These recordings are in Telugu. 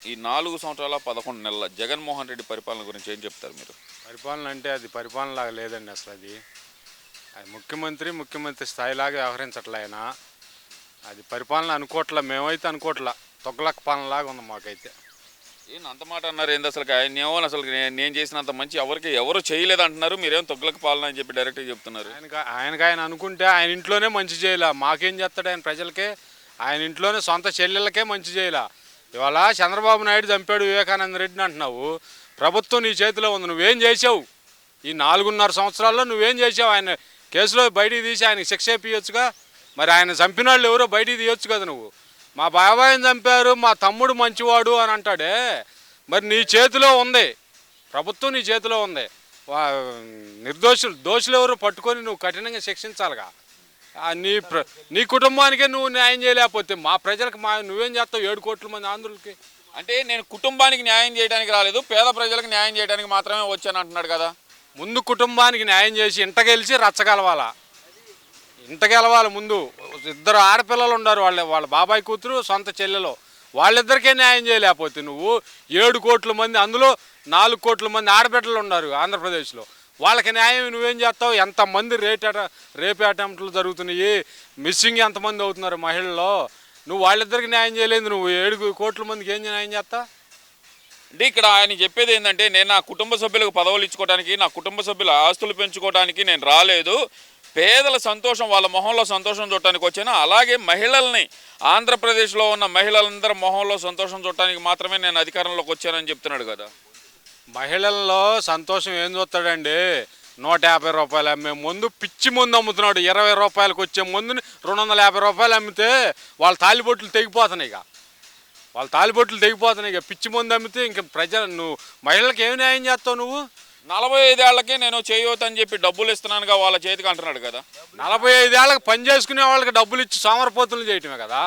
ఈ 4 సంవత్సరాల 11 నెలల జగన్మోహన్ రెడ్డి పరిపాలన గురించి ఏం చెప్తారు మీరు? పరిపాలన అంటే అది పరిపాలనలాగా లేదండి అసలు అది. అది ముఖ్యమంత్రి స్థాయిలాగా వ్యవహరించట్లే ఆయన. అది పరిపాలన అనుకోవట్లే, మేమైతే అనుకోవట్లా. తొగ్లక్ పాలనలాగా ఉంది మాకైతే. ఏం అంత మాట అన్నారు ఏంది అసలు? ఆయన ఏమో అసలు నేను చేసినంత మంచి ఎవరు చేయలేదు అంటున్నారు. మీరేం తొగ్లక పాలన అని చెప్పి డైరెక్ట్గా చెప్తున్నారు. ఆయన అనుకుంటే ఆయన ఇంట్లోనే మంచి చేయలే. మాకేం చేస్తాడు ఆయన ప్రజలకే? ఆయన ఇంట్లోనే సొంత చెల్లెళ్ళకే మంచి చేయలే. ఇవాళ చంద్రబాబు నాయుడు చంపాడు వివేకానంద రెడ్డిని అంటున్నావు. ప్రభుత్వం నీ చేతిలో ఉంది, నువ్వేం చేసావు? ఈ 4.5 సంవత్సరాల్లో నువ్వేం చేసావు? ఆయన కేసులో బయటికి తీసి ఆయనకి శిక్ష ఇప్పించచ్చుగా. మరి ఆయన చంపిన వాళ్ళు ఎవరో బయటికి తీయొచ్చు కదా. నువ్వు మా బాబాయిని చంపారు, మా తమ్ముడు మంచివాడు అని అంటాడే. మరి నీ చేతిలో ఉంది, ప్రభుత్వం నీ చేతిలో ఉంది. దోషులు ఎవరు పట్టుకొని నువ్వు కఠినంగా శిక్షించాలిగా. నీ కుటుంబానికే నువ్వు న్యాయం చేయలేకపోతే మా ప్రజలకు నువ్వేం చేస్తావు? 7 కోట్ల మంది ఆంధ్రులకి. అంటే నేను కుటుంబానికి న్యాయం చేయడానికి రాలేదు, పేద ప్రజలకు న్యాయం చేయడానికి మాత్రమే వచ్చాను అంటున్నాడు కదా. ముందు కుటుంబానికి న్యాయం చేసి ఇంట గెలిచి రచ్చగలవాలా. ఇంట గెలవాలి ముందు. 2 ఆడపిల్లలు ఉన్నారు, వాళ్ళ బాబాయ్ కూతురు సొంత చెల్లెలు. వాళ్ళిద్దరికే న్యాయం చేయలేకపోతే నువ్వు 7 కోట్ల మంది, అందులో 4 కోట్ల మంది ఆడబిడ్డలు ఉన్నారు ఆంధ్రప్రదేశ్లో. వాళ్ళకి న్యాయం నువ్వేం చేస్తావు? ఎంతమంది రేప్ అటెంప్ట్లు జరుగుతున్నాయి, మిస్సింగ్ ఎంతమంది అవుతున్నారు మహిళల్లో. నువ్వు వాళ్ళిద్దరికి న్యాయం చేయలేదు, నువ్వు 7 కోట్ల మందికి ఏం న్యాయం చేస్తావు? అంటే ఇక్కడ ఆయన చెప్పేది ఏంటంటే, నేను నా కుటుంబ సభ్యులకు పదవులు ఇచ్చుకోవడానికి, నా కుటుంబ సభ్యుల ఆస్తులు పెంచుకోవడానికి నేను రాలేదు, పేదల సంతోషం, వాళ్ళ మొహంలో సంతోషం చూడటానికి వచ్చాను. అలాగే మహిళల్ని, ఆంధ్రప్రదేశ్లో ఉన్న మహిళలందరి మొహంలో సంతోషం చూడటానికి మాత్రమే నేను అధికారంలోకి వచ్చానని చెప్తున్నాడు కదా. మహిళల్లో సంతోషం ఏం చూస్తాడండి? 150 రూపాయలు అమ్మే ముందు పిచ్చి ముందు అమ్ముతున్నాడు. 20 రూపాయలకు వచ్చే ముందుని 250 రూపాయలు అమ్మితే వాళ్ళ తాలిబొట్లు తెగిపోతున్నాయి. ఇక పిచ్చి ముందు అమ్మితే ఇంక నువ్వు మహిళలకు ఏమి న్యాయం చేస్తావు? నువ్వు 45 ఏళ్లకే నేను చేయవద్దు అని చెప్పి డబ్బులు ఇస్తున్నానుగా వాళ్ళ చేతికి అంటున్నాడు కదా. 45 ఏళ్ళకి పని చేసుకునే వాళ్ళకి డబ్బులు ఇచ్చి సోమరపోతులు చేయటమే కదా.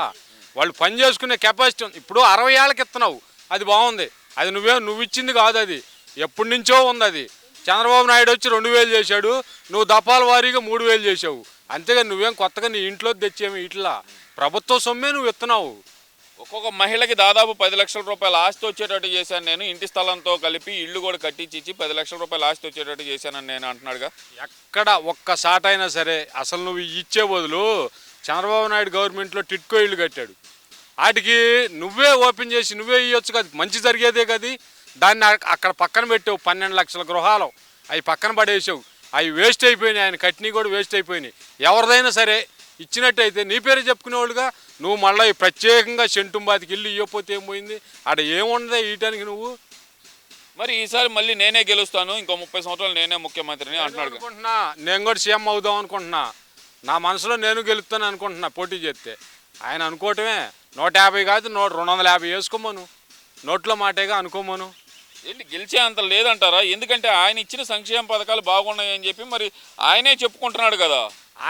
వాళ్ళు పని చేసుకునే కెపాసిటీ ఉంది. ఇప్పుడు 60 ఏళ్ళకి ఇస్తున్నావు, అది బాగుంది. అది నువ్వు ఇచ్చింది కాదు, అది ఎప్పటి నుంచో ఉంది. అది చంద్రబాబు నాయుడు వచ్చి 2000 చేశాడు, నువ్వు దఫాల వారీగా 3000 చేసావు. అంతేగా, నువ్వేం కొత్తగా నీ ఇంట్లో తెచ్చేమి ఇట్లా ప్రభుత్వ సొమ్మే నువ్వు ఇస్తున్నావు. ఒక్కొక్క మహిళకి దాదాపు 10 లక్షల రూపాయల ఆస్తి వచ్చేటట్టు చేశాను నేను, ఇంటి స్థలంతో కలిపి ఇల్లు కూడా కట్టించి 10 లక్షల రూపాయల ఆస్తి వచ్చేటట్టు చేశానని నేను అంటున్నాడుగా. ఎక్కడ ఒక్కసాటైనా సరే అసలు నువ్వు ఇచ్చే బదులు చంద్రబాబు నాయుడు గవర్నమెంట్లో టిట్కో ఇల్లు కట్టాడు, వాటికి నువ్వే ఓపెన్ చేసి నువ్వే ఇవ్వచ్చు కదా, మంచి జరిగేదే కదా. దాన్ని అక్కడ పక్కన పెట్టావు. 12 లక్షల గృహాలు అవి పక్కన పడేసావు. అవి వేస్ట్ అయిపోయినాయి, ఆయన కట్టినవి కూడా వేస్ట్ అయిపోయినాయి. ఎవరిదైనా సరే ఇచ్చినట్టయితే నీ పేరు చెప్పుకునేవాళ్ళుగా. నువ్వు మళ్ళీ ప్రత్యేకంగా సెంటుంబాతికి ఇల్లు ఇవ్వకపోతే ఏం పోయింది? ఆడ ఏముండదా ఇయటానికి నువ్వు? మరి ఈసారి మళ్ళీ నేనే గెలుస్తాను, ఇంకో 30 సంవత్సరాలు నేనే ముఖ్యమంత్రిని అంటున్నాడు. అనుకుంటున్నా నేను కూడా సీఎం అవుదాం అనుకుంటున్నా. నా మనసులో నేను గెలుస్తాను అనుకుంటున్నా పోటీ చేస్తే. ఆయన అనుకోవటమే 150 కాదు 250 వేసుకోమను, నోట్లో మాటేగా అనుకోమను. ఏంటి గెలిచే అంత లేదంటారా? ఎందుకంటే ఆయన ఇచ్చిన సంక్షేమ పథకాలు బాగున్నాయి అని చెప్పి మరి ఆయనే చెప్పుకుంటున్నాడు కదా.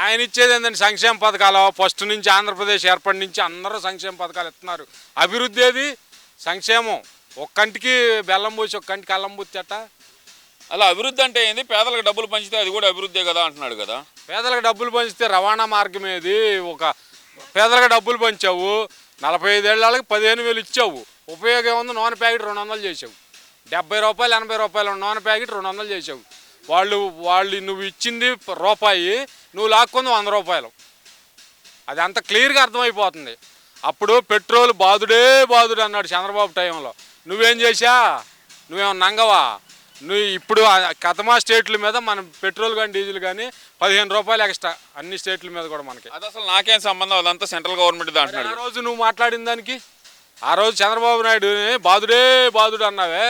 ఆయన ఇచ్చేది ఏంటంటే సంక్షేమ పథకాలు. ఫస్ట్ నుంచి ఆంధ్రప్రదేశ్ ఏర్పడి నుంచి అందరూ సంక్షేమ పథకాలు ఇస్తున్నారు. అభివృద్ధి ఏది? సంక్షేమం. ఒక్కంటికి బెల్లం పోసి ఒక్కంటికి అల్లం పూర్చట. అలా అభివృద్ధి అంటే ఏంది? పేదలకు డబ్బులు పంచితే అది కూడా అభివృద్ధే కదా అంటున్నాడు కదా. పేదలకు డబ్బులు పంచితే రవాణా మార్గం ఏది? పేదలకు డబ్బులు పంచావు, 45 ఏళ్ళకి 15,000 ఇచ్చావు. ఉపయోగం ఉంది? నూనె ప్యాకెట్ 200 చేసావు. 70 రూపాయలు 80 రూపాయలు నూనె ప్యాకెట్ 200 చేసావు. వాళ్ళు నువ్వు ఇచ్చింది రూపాయి, నువ్వు లాక్కుంది 100 రూపాయలు. అది అంత క్లియర్గా అర్థమైపోతుంది. అప్పుడు పెట్రోల్ బాదుడు అన్నాడు చంద్రబాబు టైంలో. నువ్వేం చేశా? నువ్వేమో నంగవా? నువ్వు ఇప్పుడు కథమా స్టేట్ల మీద మనం పెట్రోల్ కానీ డీజిల్ కానీ 15 రూపాయలు ఎక్స్ట్రా అన్ని స్టేట్ల మీద కూడా మనకి. అది అసలు నాకేం సంబంధం? అదంతా సెంట్రల్ గవర్నమెంట్ అంటున్నాడు. ఆ రోజు నువ్వు మాట్లాడిన దానికి, ఆ రోజు చంద్రబాబు నాయుడుని బాదుడు అన్నావే.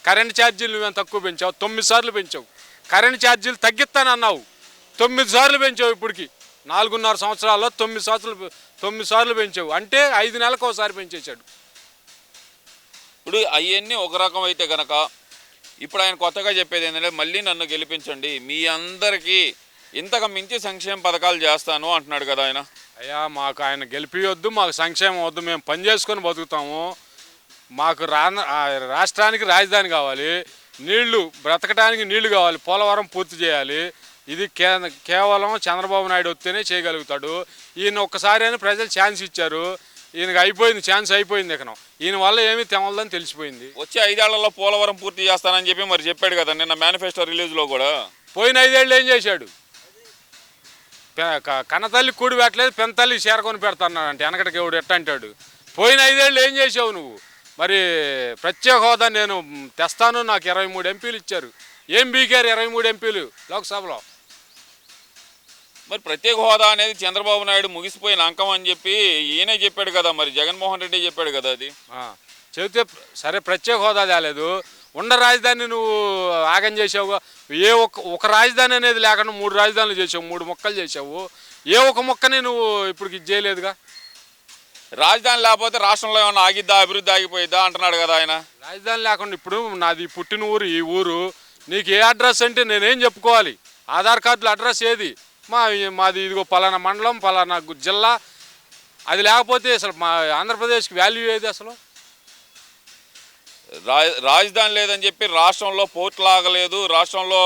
కరెంట్ ఛార్జీలు నువ్వేం తక్కువ పెంచావు? 9 సార్లు పెంచావు. కరెంట్ ఛార్జీలు తగ్గిస్తానన్నావు, 9 సార్లు పెంచావు. ఇప్పటికి 4.5 సంవత్సరాల్లో 9 సార్లు పెంచావు. అంటే 5 నెలలకు ఒకసారి పెంచేశాడు. ఇప్పుడు అవన్నీ ఒక రకం అయితే కనుక, ఇప్పుడు ఆయన కొత్తగా చెప్పేది ఏంటంటే, మళ్ళీ నన్ను గెలిపించండి, మీ అందరికీ ఇంతకు మించి సంక్షేమ పథకాలు చేస్తాను అంటున్నాడు కదా ఆయన. అయ్యా, మాకు ఆయన గెలిపియొద్దు, మాకు సంక్షేమం వద్దు, మేము పని చేసుకొని బతుకుతాము. మాకు రాష్ట్రానికి రాజధాని కావాలి, నీళ్లు బ్రతకడానికి నీళ్లు కావాలి, పోలవరం పూర్తి చేయాలి. ఇది కేవలం చంద్రబాబు నాయుడు వస్తేనే చేయగలుగుతాడు. ఈయన ఒక్కసారి అని ప్రజలు ఛాన్స్ ఇచ్చారు. ఈయనకి అయిపోయింది, ఛాన్స్ అయిపోయింది. ఇకను ఈయన వల్ల ఏమీ తెమలదని తెలిసిపోయింది. వచ్చే 5 ఏళ్లలో పోలవరం పూర్తి చేస్తానని చెప్పి మరి చెప్పాడు కదా నిన్న మేనిఫెస్టో రిలీజ్లో కూడా. పోయిన 5 ఏళ్ళు ఏం చేశాడు? కన్నతల్లి కూడి పెట్టలేదు, పెనతల్లి చేరకొని పెడతానంటే వెనకటికి ఎవడు ఎట్ట అంటాడు? పోయిన 5 ఏళ్ళు ఏం చేసావు నువ్వు? మరి ప్రత్యేక హోదా నేను తెస్తాను, నాకు 23 ఎంపీలు ఇచ్చారు. ఏం బీకారు 23 ఎంపీలు లోక్సభలో? మరి ప్రత్యేక హోదా అనేది చంద్రబాబు నాయుడు ముగిసిపోయిన అంకం అని చెప్పి ఈయనే చెప్పాడు కదా, మరి జగన్మోహన్ రెడ్డి చెప్పాడు కదా అది. చెబితే సరే ప్రత్యేక హోదా తేలేదు, ఉన్న రాజధాని నువ్వు ఆగం చేసావుగా. ఒక రాజధాని అనేది లేకుండా 3 రాజధానులు చేసావు, 3 ముక్కలు చేసావు. ఏ ఒక ముక్కని నువ్వు ఇప్పుడు ఇది చేయలేదుగా. రాజధాని లేకపోతే రాష్ట్రంలో ఏమన్నా ఆగిద్దా, అభివృద్ధి ఆగిపోయిద్దా అంటున్నాడు కదా ఆయన. రాజధాని లేకుండా ఇప్పుడు నాది పుట్టిన ఊరు ఈ ఊరు, నీకు ఏ అడ్రస్ అంటే నేనేం చెప్పుకోవాలి? ఆధార్ కార్డులో అడ్రస్ ఏది? మాది ఇదిగో పలానా మండలం, పలానా జిల్లా. అది లేకపోతే అసలు మా ఆంధ్రప్రదేశ్కి వాల్యూ ఏది అసలు? రాజధాని లేదని చెప్పి రాష్ట్రంలో పోర్టులు ఆగలేదు, రాష్ట్రంలో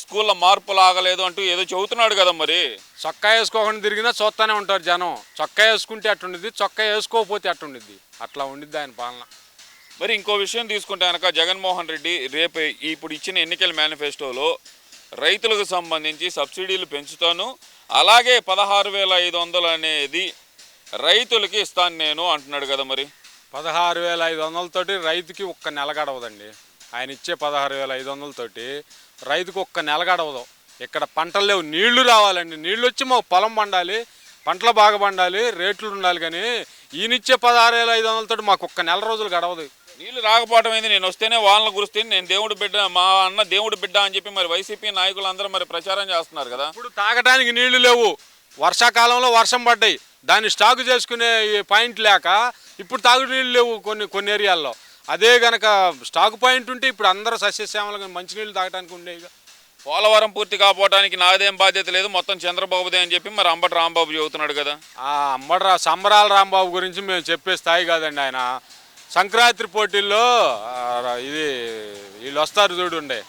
స్కూళ్ళ మార్పులు ఆగలేదు అంటూ ఏదో చెబుతున్నాడు కదా. మరి చొక్కా వేసుకోకుండా తిరిగినా చూస్తూనే ఉంటారు జనం. చొక్కా వేసుకుంటే అట్టుండిద్ది, చొక్కా వేసుకోకపోతే అట్టుండిద్ది. అట్లా ఉండిద్ది ఆయన పాలన. మరి ఇంకో విషయం తీసుకుంటే కనుక జగన్మోహన్ రెడ్డి రేపు ఇప్పుడు ఇచ్చిన ఎన్నికల మేనిఫెస్టోలో రైతులకు సంబంధించి సబ్సిడీలు పెంచుతాను, అలాగే 16,500 అనేది రైతులకి ఇస్తాను నేను అంటున్నాడు కదా. మరి 16,500తోటి రైతుకి ఒక్క నెల గడవదండి. ఆయన ఇచ్చే 16,500తోటి రైతుకి ఒక్క నెల గడవదు. ఇక్కడ పంటలు లేవు, నీళ్లు రావాలండి. నీళ్ళు వచ్చి మాకు పొలం పండాలి, పంటలు బాగా పండాలి, రేట్లు ఉండాలి. కానీ ఈయనిచ్చే 16,500తోటి మాకు ఒక్క నెల రోజులు గడవదు. నీళ్లు రాకపోవడం ఏంది? నేను వస్తేనే వాళ్ళని కురిస్తే నేను దేవుడు బిడ్డ, మా అన్న దేవుడు బిడ్డ అని చెప్పి మరి వైసీపీ నాయకులు అందరూ మరి ప్రచారం చేస్తున్నారు కదా. ఇప్పుడు తాగడానికి నీళ్లు లేవు, వర్షాకాలంలో వర్షం పడ్డాయి, దాన్ని స్టాక్ చేసుకునే పాయింట్ లేక ఇప్పుడు తాగుడు నీళ్ళు లేవు కొన్ని ఏరియాల్లో. అదే గనక స్టాక్ పాయింట్ ఉంటే ఇప్పుడు అందరూ సస్యశ్యామలుగా మంచినీళ్ళు తాగడానికి ఉండేవి. పోలవరం పూర్తి కాకపోవడానికి నాదేం బాధ్యత లేదు, మొత్తం చంద్రబాబుదే అని చెప్పి మరి అంబటి రాంబాబు చెబుతున్నాడు కదా. సంబరాల రాంబాబు గురించి మేము చెప్పే స్థాయి కాదండి. ఆయన సంక్రాంతి పోటీల్లో వీళ్ళు వస్తారు చూడుండే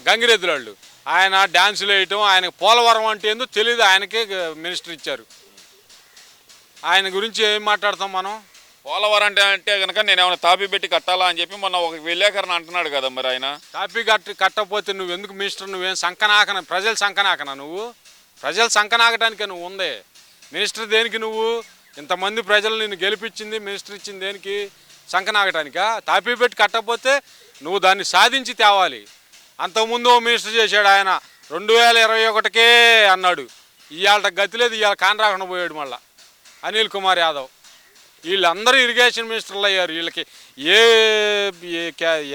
గంగిరెద్దుల వాళ్ళు, ఆయన డ్యాన్సులు వేయటం, ఆయనకు పోలవరం అంటే ఏందో తెలియదు. ఆయనకే మినిస్టర్ ఇచ్చారు. ఆయన గురించి ఏం మాట్లాడతాం మనం? పోలవరం అంటే కనుక నేను ఏమైనా తాపి పెట్టి కట్టాలా అని చెప్పి మొన్న ఒక విలేకరణ అంటున్నాడు కదా. మరి ఆయన తాపి కట్టకపోతే నువ్వు ఎందుకు మినిస్టర్? నువ్వేం సంకనాకన? ప్రజలు సంకనాకనా నువ్వు? ప్రజలు సంకనాకటానికే నువ్వు ఉందే. మినిస్టర్ దేనికి? నువ్వు ఇంతమంది ప్రజలు నిన్ను గెలిపించింది, మినిస్టర్ ఇచ్చింది దేనికి? సంకనాకటానికా? తాపి పెట్టి కట్టకపోతే నువ్వు దాన్ని సాధించి తేవాలి. అంతకుముందు మినిస్టర్ చేశాడు ఆయన, 2021కే అన్నాడు. ఇవాళ గతి లేదు, ఇవాళ కాని రాకుండా పోయాడు మళ్ళా అనిల్ కుమార్ యాదవ్. వీళ్ళందరూ ఇరిగేషన్ మినిస్టర్లు అయ్యారు. వీళ్ళకి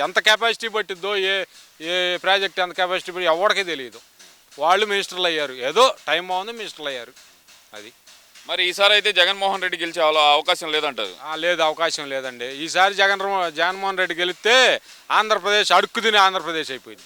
ఎంత కెపాసిటీ పట్టిద్దో, ఏ ప్రాజెక్ట్ ఎంత కెపాసిటీ పట్టి ఎవరికీ తెలియదు. వాళ్ళు మినిస్టర్లు అయ్యారు, ఏదో టైం బాగుంది మినిస్టర్లు అయ్యారు. అది మరి ఈసారి అయితే జగన్మోహన్ రెడ్డి గెలిచే అవకాశం లేదంటారు. లేదు, అవకాశం లేదండి. ఈసారి జగన్మోహన్ రెడ్డి గెలిస్తే ఆంధ్రప్రదేశ్ అడుక్కు తినే ఆంధ్రప్రదేశ్ అయిపోయింది.